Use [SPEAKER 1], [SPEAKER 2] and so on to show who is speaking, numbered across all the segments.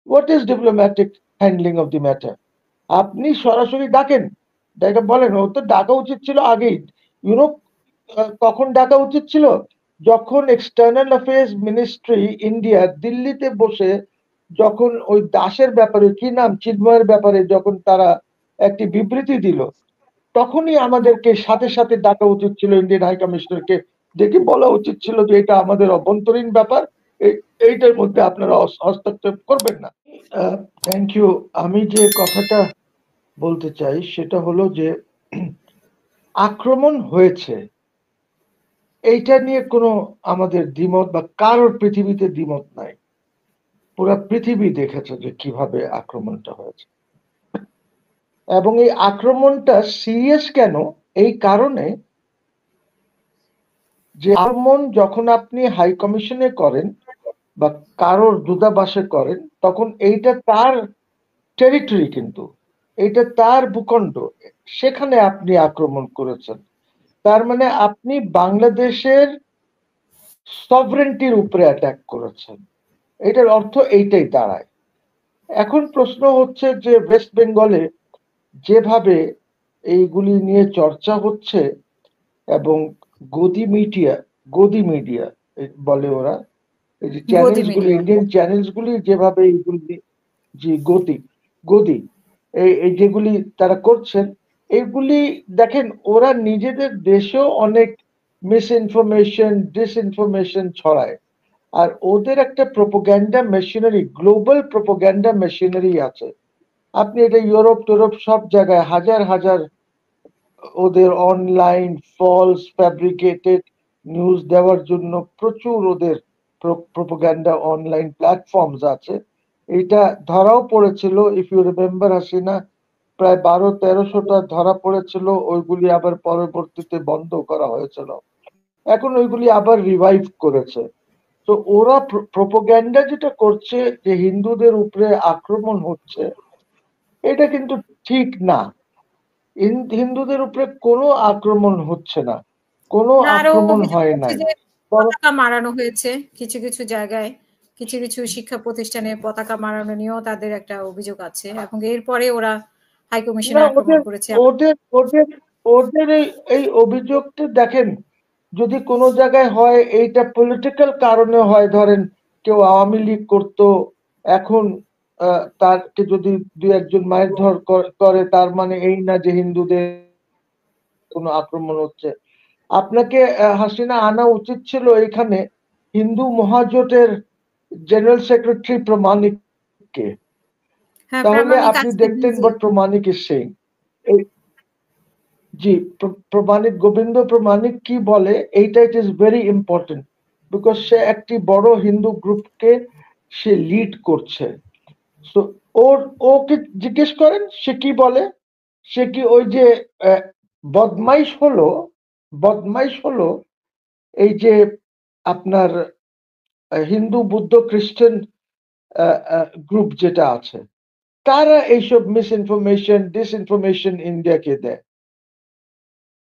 [SPEAKER 1] What is diplomatic handling of the matter? আপনি সরাসরি ডাকেন, এটা বলেন। ও তো ডাকা উচিত ছিল আগেই। ইউনো কখন ডাকা উচিত ছিল? যখন এক্সটার্নাল অ্যাফেয়ার্স মিনিস্ট্রি ইন্ডিয়া দিল্লিতে বসে যখন ওই দাসের ব্যাপারে, কি নাম, চিন্ময়ের ব্যাপারে যখন তারা একটি বিবৃতি দিল, তখনই আমাদেরকে সাথে সাথে ডাকা উচিত ছিল ইন্ডিয়ান হাই কমিশনারকে, ডেকে বলা উচিত ছিল যে এটা আমাদের অভ্যন্তরীণ ব্যাপার, এইটার মধ্যে আপনারা হস্তক্ষেপ করবেন না। Thank you. আমি যে কথাটা বলতে চাই সেটা হলো যে আক্রমণ হয়েছে এইটা নিয়ে কোনো আমাদের দ্বিমত বা কারোর পৃথিবীতে দ্বিমত নাই। পুরা পৃথিবী দেখেছে যে কিভাবে আক্রমণটা হয়েছে, এবং এই আক্রমণটা সিরিয়াস কেন, এই কারণে যে আক্রমণ যখন আপনি হাই কমিশনে করেন বা কারোর দূতাবাসে করেন, তখন এইটা তার টেরিটরি, কিন্তু এইটা তার ভূখণ্ড, সেখানে আপনি আক্রমণ করেছেন। তার মানে আপনি বাংলাদেশের সভরেন্টির উপরে অ্যাটাক করেছেন। এটার অর্থ এইটাই দাঁড়ায়। এখন প্রশ্ন হচ্ছে যে ওয়েস্ট বেঙ্গলে যেভাবে এইগুলি নিয়ে চর্চা হচ্ছে, এবং গদি মিডিয়া বলে ওরা, এই যে
[SPEAKER 2] গদি
[SPEAKER 1] চ্যানেলস গুলি,
[SPEAKER 2] মিডিয়া।
[SPEAKER 1] ইন্ডিয়ান চ্যানেলস গুলি যেভাবে এইগুলি, জি গদি গদি এই যেগুলি তারা করছেন, এগুলি দেখেন ওরা নিজেদের দেশেও অনেক মিস ইনফরমেশন, ডিসইনফরমেশন ছড়ায়। আর ওদের একটা propaganda machinery, global propaganda machinery আছে। আপনি এটা ইউরোপ টোরোপ সব জায়গায় হাজার হাজার ওদের অনলাইন ফলস ফ্যাব্রিকেটেড নিউজ দেওয়ার জন্য প্রচুর ওদের প্রোপাগান্ডা অনলাইন প্ল্যাটফর্মস আছে। এটা ধরাও পড়েছিল, ইফ ইউ রিমেম্বার হাসিনা, প্রায় 1200-1300টা ধরা পড়েছিল, ওইগুলি আবার পরবর্তীতে বন্ধ করা হয়েছিল, এখন ওইগুলি আবার রিভাইভ করেছে। তো ওরা প্রোপাগান্ডা যেটা করছে যে হিন্দুদের উপরে আক্রমণ হচ্ছে, এটা কিন্তু ঠিক না। হিন্দুদের উপরে কোনো আক্রমণ হচ্ছে না, কোনো
[SPEAKER 2] আরো
[SPEAKER 1] আক্রমণ
[SPEAKER 2] অভিযোগ
[SPEAKER 1] হয়
[SPEAKER 2] হচ্ছে
[SPEAKER 1] নাই।
[SPEAKER 2] যে পতাকা মারানো হয়েছে কিছু কিছু জায়গায়, কিছু কিছু শিক্ষা প্রতিষ্ঠানে পতাকা মারানো নিয়েও তাদের একটা অভিযোগ আছে, এবং এরপরে ওরা হাই কমিশনে
[SPEAKER 1] না,
[SPEAKER 2] আক্রমণ করেছে।
[SPEAKER 1] ওদের ওদের ওদের এই অভিযোগটা দেখেন, যদি কোনো জায়গায় হয় এইটা পলিটিক্যাল কারণে হয়, ধরেন কেউ আওয়ামী লীগ করতো, এখন তারকে যদি দুই একজন মায়ের ধর করে, তার মানে এই না যে হিন্দুদের কোনো আক্রমণ হচ্ছে। আপনাকে হাসিনা আনা উচিত ছিল এখানে হিন্দু মহাজোটের জেনারেল সেক্রেটারি প্রমাণিককে,
[SPEAKER 2] হ্যাঁ,
[SPEAKER 1] তাহলে
[SPEAKER 2] প্রামাণিক
[SPEAKER 1] আপনি
[SPEAKER 2] আজকে
[SPEAKER 1] দেখতেন
[SPEAKER 2] busy.
[SPEAKER 1] But Pramanik is saying. জি, প্রমাণিক, গোবিন্দ প্রমাণিক কি বলে, এইটা it is very important, because সে একটি বড় হিন্দু গ্রুপকে সে লিড করছে। সো ওকে জিজ্ঞেস করেন সে কি বলে। সে কি ওই যে আহ, বদমাইশ হলো, বদমাইশ হলো এই যে আপনার হিন্দু বুদ্ধ খ্রিস্টান গ্রুপ যেটা আছে, তারা এইসব মিস ইনফরমেশন ডিসইনফরমেশন ইন্ডিয়াকে দেয়।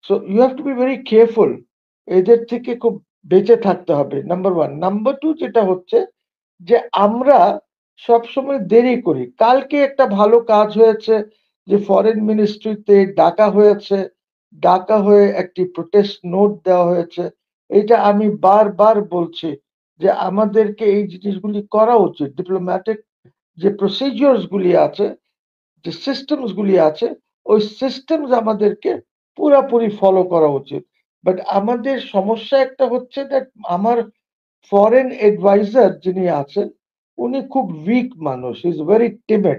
[SPEAKER 1] So you have to be very careful, এদের থেকে খুব বেঁচে থাকতে হবে, নাম্বার ওয়ান। নাম্বার টু যেটা হচ্ছে যে আমরা সব সময় দেরি করি। কালকে একটা ভালো কাজ হয়েছে যে ফরেন মিনিস্ট্রিতে ডাকা হয়েছে, ডাকা হয়ে একটি প্রোটেস্ট নোট দেওয়া হয়েছে। এটা আমি বারবার বলছি যে আমাদেরকে এই জিনিসগুলি করা উচিত। ডিপ্লোম্যাটিক যে প্রসিজিওরস গুলি আছে, যে সিস্টেমস গুলি আছে, ওই সিস্টেমস আমাদেরকে পুরাপুরি ফলো করা উচিত। বাট আমাদের সমস্যা একটা হচ্ছে দ্যাট আমার ফরেন অ্যাডভাইজার যিনি আছেন, উনি খুব উইক মানুষ, ইজ ভেরি টিমেড।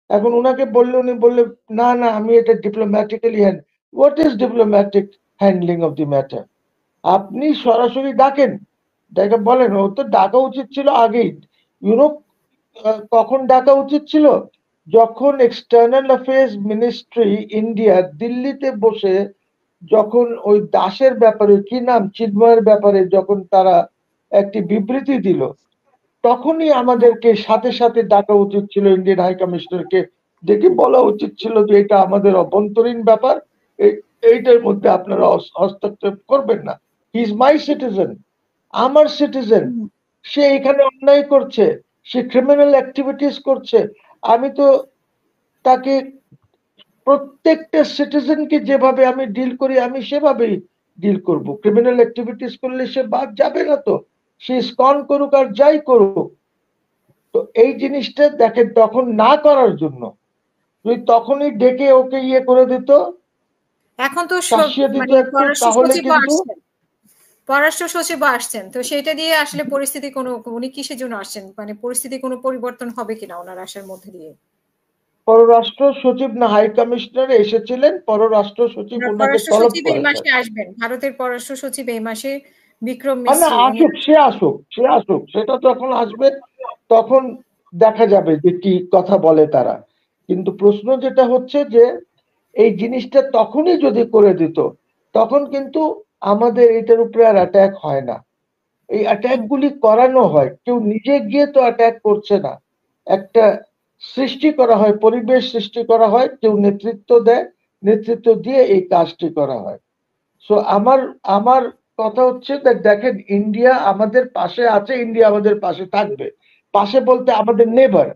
[SPEAKER 1] এখন উনাকে বললে উনি বললে না না আমি এটা diplomatically hand. What is diplomatic handling of the matter? আপনি সরাসরি ডাকেন, ডাকে বলেন। ও তো ডাকা উচিত ছিল আগেই। ইউরোপ কখন ডাকা উচিত ছিল? যখন এক্সটার্নাল অ্যাফেয়ার্স মিনিস্ট্রি ইন্ডিয়া দিল্লিতে বসে যখন ওই দাসের ব্যাপারে, কি নাম, চিন্ময়ের ব্যাপারে যখন তারা একটি বিবৃতি দিল, তখনই আমাদেরকে সাথে সাথে ডাকা উচিত ছিল ইন্ডিয়ান হাই কমিশনারকে, ডেকে বলা উচিত ছিল যে এটা আমাদের অভ্যন্তরীণ ব্যাপার, এইটার মধ্যে আপনারা হস্তক্ষেপ করবেন না। হি ইজ মাই সিটিজেন, আমার সিটিজেন, সে এখানে অন্যায় করছে, সে ক্রিমিনাল অ্যাক্টিভিটিস করছে, আমি তো তাকে প্রত্যেকটা সিটিজেনকে যেভাবে আমি ডিল করি আমি সেভাবেই ডিল করব। ক্রিমিনাল অ্যাক্টিভিটিস করলে সে বাদ যাবে না, তো সে স্কন করুক আর যাই করুক। তো এই জিনিসটা দেখেন, তখন না করার জন্য যদি তখনই ডেকে ওকে ইয়ে করে দিত,
[SPEAKER 2] এখন তো
[SPEAKER 1] শাসিয়ে দিত
[SPEAKER 2] মানে
[SPEAKER 1] একটু,
[SPEAKER 2] পররাষ্ট্র
[SPEAKER 1] তাহলে
[SPEAKER 2] সচিবও
[SPEAKER 1] কিন্তু
[SPEAKER 2] আসছেন, পররাষ্ট্র সচিবও আসছেন, তো সেটা দিয়ে আসলে পরিস্থিতি কোনো, উনি কিসের জন্য আসছেন, মানে পরিস্থিতি কোনো পরিবর্তন হবে কিনা ওনার আসার মধ্যে দিয়ে?
[SPEAKER 1] পররাষ্ট্র সচিব না হাই কমিশনার এসেছিলেন, পররাষ্ট্র সচিব ওনাকে
[SPEAKER 2] পররাষ্ট্র
[SPEAKER 1] তলব
[SPEAKER 2] সচিব এই
[SPEAKER 1] করেছেন।
[SPEAKER 2] মাসে আসবেন, ভারতের পররাষ্ট্র সচিব এই মাসে বিক্রম
[SPEAKER 1] না
[SPEAKER 2] মিশ্রি উনি
[SPEAKER 1] আসুক, সে আসুক, সে আসুক, সেটা যখন আসবে তখন দেখা যাবে যে কি কথা বলে তারা। কিন্তু প্রশ্ন যেটা হচ্ছে যে এই জিনিসটা তখনই যদি করে দিত, তখন কিন্তু আমাদের এটার উপরে আর অ্যাটাক হয় না। এই অ্যাটাক গুলি করানো হয়, কেউ নিজে গিয়ে তো অ্যাটাক করছে না, একটা সৃষ্টি করা হয়, পরিবেশ সৃষ্টি করা হয়, কেউ নেতৃত্ব দেয়, নেতৃত্ব দিয়ে এই কাজটি করা হয়। সো আমার আমার কথা হচ্ছে দেখেন, ইন্ডিয়া আমাদের পাশে আছে, ইন্ডিয়া আমাদের পাশে থাকবে। পাশে বলতে আমাদের নেবার,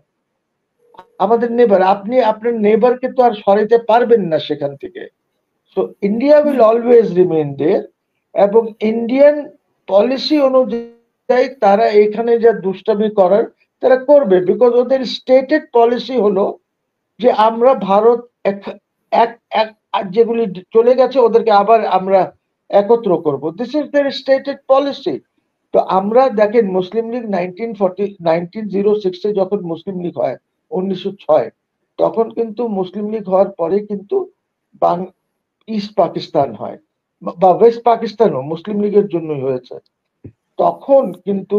[SPEAKER 1] আমাদের নেবার, আপনি আপনার নেবারকে তো আর সরাইতে পারবেন না সেখান থেকে। So India will always remain there, এবং ইন্ডিয়ান পলিসি অনুযায়ী তারা এখানে যা দুষ্টামি করার তারা করবে, বিকজ ওদের স্টেটেড পলিসি হলো যে আমরা ভারত এক এক এক আর যেগুলি চলে গেছে ওদেরকে আবার আমরা একত্র করব, this is their stated policy. তো আমরা দেখেন, মুসলিম লীগ 1906 এ যখন মুসলিম লীগ হয়, 1906, তখন কিন্তু মুসলিম লীগ হওয়ার পরে কিন্তু ইস্ট পাকিস্তান হয়, বা ওয়েস্ট পাকিস্তানও মুসলিম লীগের জন্যই হয়েছে। তখন কিন্তু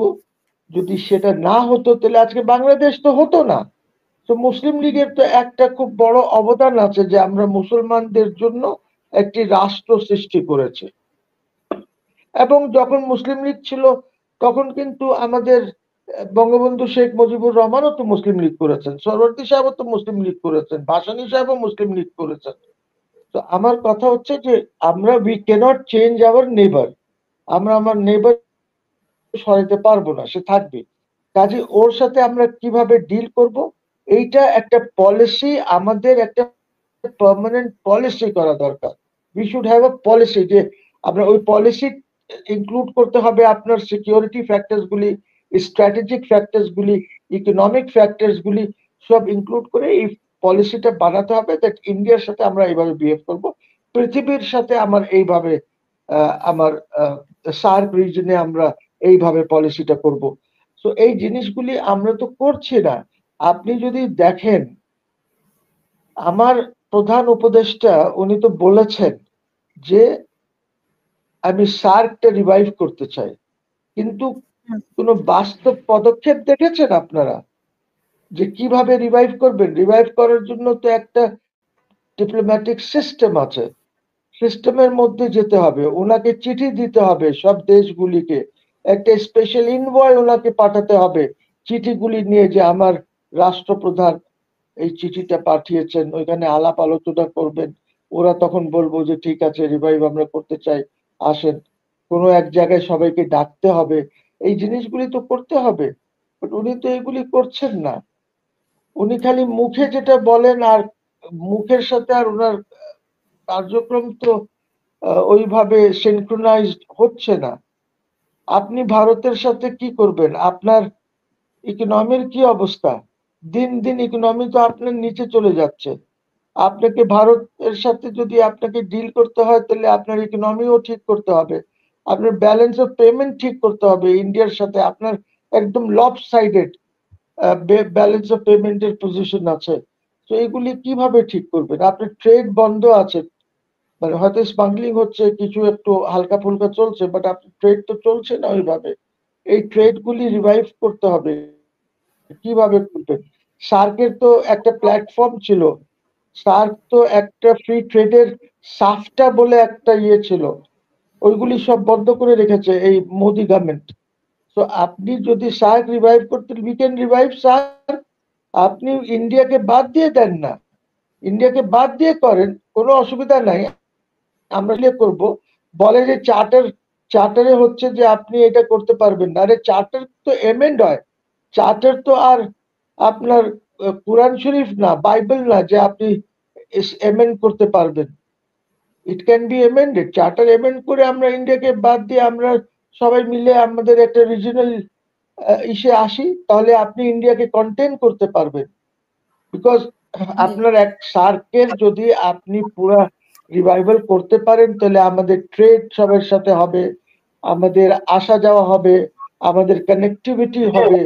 [SPEAKER 1] যদি সেটা না হতো তাহলে আজকে বাংলাদেশ তো হতো না। তো মুসলিম লীগের তো একটা খুব বড় অবদান আছে যে আমরা মুসলমানদের জন্য একটি রাষ্ট্র সৃষ্টি করেছে। এবং যখন মুসলিম লীগ ছিল তখন কিন্তু আমাদের বঙ্গবন্ধু শেখ মুজিবুর রহমানও তো মুসলিম লীগ করেছেন, সরওয়ার্দী সাহেবও তো মুসলিম লীগ করেছেন, ভাসানী সাহেবও মুসলিম লীগ করেছেন। তো আমার কথা হচ্ছে যে আমরা উই ক্যানট চেঞ্জ আওয়ার নেবার, আমরা আমার নেবার সরাইতে পারবো না, সে থাকবে। কাজে ওর সাথে আমরা কিভাবে ডিল করব, এইটা একটা পলিসি, আমাদের একটা পার্মানেন্ট পলিসি করা দরকার। We should have a policy, যে আমরা ওই পলিসি ইনক্লুড করতে হবে আপনার সিকিউরিটি ফ্যাক্টরস গুলি, স্ট্র্যাটেজিক ফ্যাক্টরস গুলি, ইকোনমিক ফ্যাক্টরস গুলি সব ইনক্লুড করে এই পলিসিটা বানাতে হবে, দ্যাট ইন্ডিয়ার সাথে আমরা এইভাবে বিহেভ করব, পৃথিবীর সাথে আমার এইভাবে আমার সার্ক রিজনে আমরা এইভাবে পলিসিটা করব। তো এই জিনিসগুলি আমরা তো করছি না। আপনি যদি দেখেন, আমার প্রধান উপদেষ্টা উনি তো বলেছেন যে আমি সার্কটা রিভাইভ করতে চাই, কিন্তু কোনো বাস্তব পদক্ষেপ দেখেছেন আপনারা যে কিভাবে রিভাইভ করবেন? রিভাইভ করার জন্য তো একটা ডিপ্লোম্যাটিক সিস্টেম আছে, সিস্টেমের মধ্যে যেতে হবে, ওনাকে চিঠি দিতে হবে সব দেশগুলিকে, একটা স্পেশাল ইনভয় ওনাকে পাঠাতে হবে চিঠিগুলি নিয়ে, যে আমার রাষ্ট্রপ্রধান এই চিঠিটা পাঠিয়েছেন, ওইখানে আলাপ আলোচনা করবেন। ওরা তখন বলবো যে ঠিক আছে, রিভাইভ আমরা করতে চাই, আসেন। কোনো এক জায়গায় সবাইকে ডাকতে হবে, এই জিনিসগুলি তো করতে হবে। বাট উনি তো এগুলি করছেন না, উনি খালি মুখে যেটা বলেন, আর মুখের সাথে আর ওনার কার্যক্রম তো ওইভাবে সিনক্রোনাইজড হচ্ছে না। আপনি ভারতের সাথে কি করবেন? আপনার ইকোনমির কি অবস্থা? দিন দিন ইকোনমি তো আপনার নিচে চলে যাচ্ছে। আপনাকে ভারতের সাথে যদি আপনাকে ডিল করতে হয় তাহলে আপনার ইকোনমিও ঠিক করতে হবে, আপনার ব্যালেন্স অফ পেমেন্ট ঠিক করতে হবে ইন্ডিয়ার সাথে। আপনার একদম লপসাইডেড ব্যালেন্স অফ পেমেন্টের পজিশন আছে। তো এগুলি কিভাবে ঠিক করবেন? আপনার ট্রেড বন্ধ আছে, মানে হয়তো স্মাগলিং হচ্ছে, কিছু একটু হালকা ফুলকা চলছে, বাট আপনার ট্রেড তো চলছে না ওইভাবে। এই ট্রেড গুলি রিভাইভ করতে হবে, কিভাবে করবেন? সার্কের তো একটা প্ল্যাটফর্ম ছিল, সার্ক তো একটা ফ্রি ট্রেডের, সাফটা বলে একটা ইয়ে ছিল, ওইগুলি সব বন্ধ করে রেখেছে এই মোদি গভর্নমেন্ট। তো আপনি যদি সার্ক রিভাইভ করতে, উই ক্যান রিভাইভ সার্ক। আপনি ইন্ডিয়াকে বাদ দিয়ে দেন না, ইন্ডিয়াকে বাদ দিয়ে করেন, কোনো অসুবিধা নাই, আমরা করব। বলে যে চার্টারে হচ্ছে যে আপনি এটা করতে পারবেন না, আরে চার্টার তো এমেন্ড হয়, চার্টার তো আর আপনার কোরআন শরীফ না, বাইবেল না যে আপনি এমেন্ড করতে পারবেন। It can be amended. Charter amend করে আমরা ইন্ডিয়াকে বাদ দিয়ে আমরা সবাই মিলে আমাদের একটা রিজিনাল ইসে আসি, তাহলে আপনি ইন্ডিয়াকে কন্টেন করতে পারবেন। বিকজ আপনার এক সার্কের যদি আপনি পুরা রিভাইভাল করতে পারেন, তাহলে আমাদের ট্রেড সবার সাথে হবে, আমাদের আসা যাওয়া হবে, আমাদের কানেক্টিভিটি হবে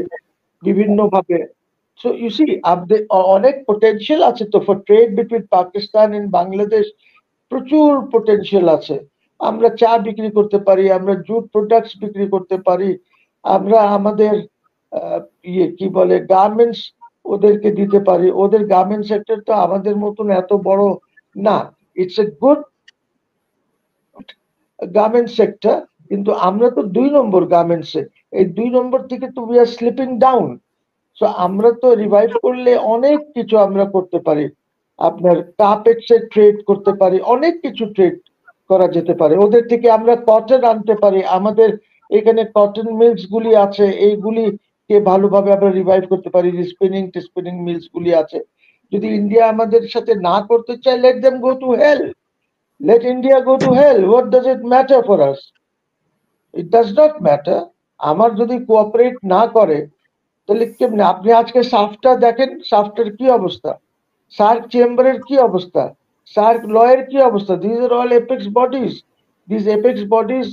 [SPEAKER 1] বিভিন্ন ভাবে। সো ইউ সি অনেক পোটেনশিয়াল আছে তো for trade between Pakistan and Bangladesh. প্রচুর পোটেনশিয়াল আছে। আমরা চা বিক্রি করতে পারি, আমরা জুট প্রোডাক্টস বিক্রি করতে পারি, আমরা আমাদের ইয়ে কি বলে গার্মেন্টস ওদেরকে দিতে পারি। ওদের গার্মেন্ট সেক্টর তো আমাদের মতন এত বড় না। It's a good garment sector, কিন্তু আমরা তো 2 নম্বর গার্মেন্টসে। এই 2 নম্বর থেকে তো we are sleeping down. So আমরা তো রিভাইভ করলে অনেক কিছু আমরা করতে পারি। আপনার কার্পেটসের ট্রেড করতে পারি, অনেক কিছু ট্রেড করা যেতে পারে। ওদের থেকে আমরা কটন আনতে পারি, আমাদের এখানে কটন মিলস গুলি আছে, এইগুলিকে ভালোভাবে আমরা রিভাইভ করতে পারি। স্পিনিং মিলস গুলি আছে। যদি ইন্ডিয়া আমাদের সাথে না করতে চায়, let them go to hell. Let India go to hell. What does it matter for us? It does not matter. আমার যদি কোঅপারেট না করে, তাহলে কেমনে? আপনি আজকে সাফটা দেখেন, সাফটার কি অবস্থা, সার্ক চেম্বারের কি অবস্থা, সার্ক লয়ের কি অবস্থা। This are all apex bodies. This apex bodies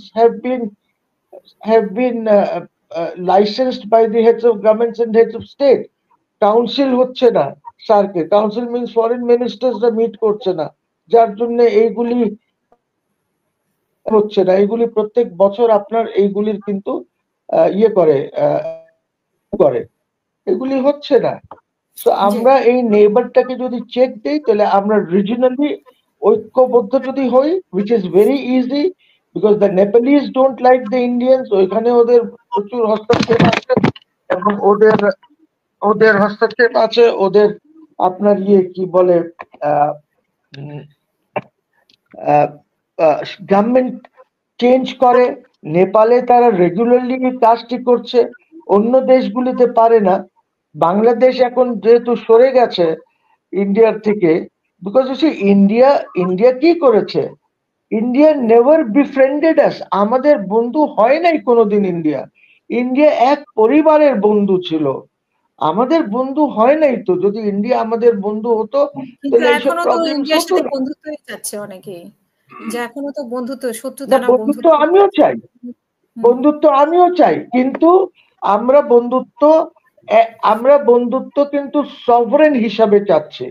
[SPEAKER 1] have been licensed by the heads of governments and heads of state. Council হচ্ছে না সার্কে। কাউন্সিল মিনস ফরেন মিনিস্টার্সরা মিট করছে না, যার জন্য এইগুলি হচ্ছে না। এইগুলি প্রত্যেক বছর আপনার এইগুলির কিন্তু ইয়ে করে এগুলি হচ্ছে না। তো আমরা এই নেইবারটাকে যদি চেক দেই, তাহলে আমরা রিজিনালি ঐক্যবদ্ধ যদি হই, which is very easy because the Nepalese don't like the Indians. ওইখানে ওদের প্রচুর হস্তক্ষেপ আছে, এবং ওদের হস্তক্ষেপ আছে, ওদের আপনার ইয়ে কি বলে গভর্নমেন্ট চেঞ্জ করে। নেপালে তারা রেগুলারলি কাজটি করছে, অন্য দেশগুলিতে পারে না। বাংলাদেশ এখন যেহেতু সরে গেছে ইন্ডিয়ার থেকে, বিকজ ইন্ডিয়া কি করেছে? ইন্ডিয়া নেভার বিফ্রেন্ডেড আস। আমাদের বন্ধু হয় নাই কোনোদিন ইন্ডিয়া এক পরিবারের বন্ধু ছিল, আমাদের বন্ধু হয় নাই। তো যদি ইন্ডিয়া আমাদের বন্ধু হতো, তাহলে এইসব প্রবলেম হতো না।
[SPEAKER 2] বন্ধুত্বই চাচ্ছে অনেকেই, যে এখনো তো বন্ধুত্ব, শত্রুতা না,
[SPEAKER 1] বন্ধুত্ব আমিও চাই, কিন্তু আমরা বন্ধুত্ব কিন্তু সভরেন হিসাবে চাচ্ছি।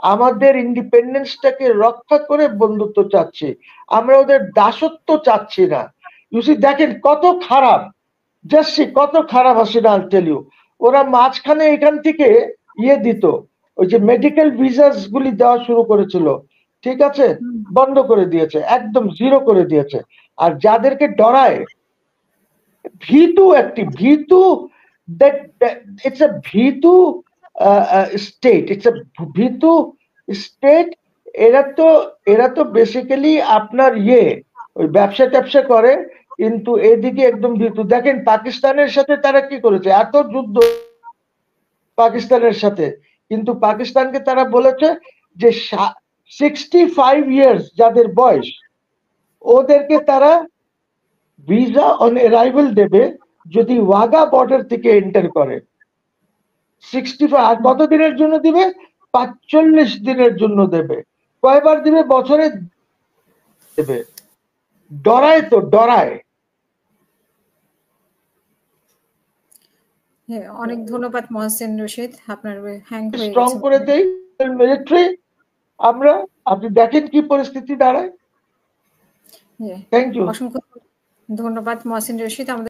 [SPEAKER 1] আমাদের ইন্ডিপেন্ডেন্সটাকে রক্ষা করে বন্ধুত্ব চাচ্ছি, আমরা ওদের দাসত্ব চাচ্ছি না। ইউসি দেখেন কত খারাপ, কত খারাপ হাসিনা। আল টেল ইউ, ওরা মাঝখানে এখান থেকে ইয়ে দিত, ওই যে মেডিকেল ভিসাস গুলি দেওয়া শুরু করেছিল, ঠিক আছে, বন্ধ করে দিয়েছে, একদম জিরো করে দিয়েছে। আর যাদেরকে ডরায়, ভীতু ইটস এ ভীতু স্টেট। এরা তো বেসিক্যালি আপনার ওই ব্যবসা ট্যাবসা করে, কিন্তু এদিকে একদম ভীতু। দেখেন পাকিস্তানের সাথে তারা কি করেছে, এত যুদ্ধ পাকিস্তানের সাথে, কিন্তু পাকিস্তানকে তারা বলেছে যে 65 ইয়ার্স যাদের বয়স, ওদেরকে তারা ভিসা অন অ্যারাইভাল দেবে যদি ওয়াগা বর্ডার থেকে এন্টার করে। 65। আর কত দিনের জন্য দিবে? 45 দিনের জন্য দেবে। কয়বার দিবে? বছরে দেবে। ডরায় তো, ডরায়।
[SPEAKER 2] অনেক ধন্যবাদ মহসিন রশিদ, আপনার হ্যাং হয়ে
[SPEAKER 1] স্ট্রং করে দেই মিলিটারি আমরা। আপনি দেখেন কি পরিস্থিতি দাঁড়ায়।
[SPEAKER 2] থ্যাংক ইউ, অসংখ্য ধন্যবাদ মহসিন রশিদ। আমাদের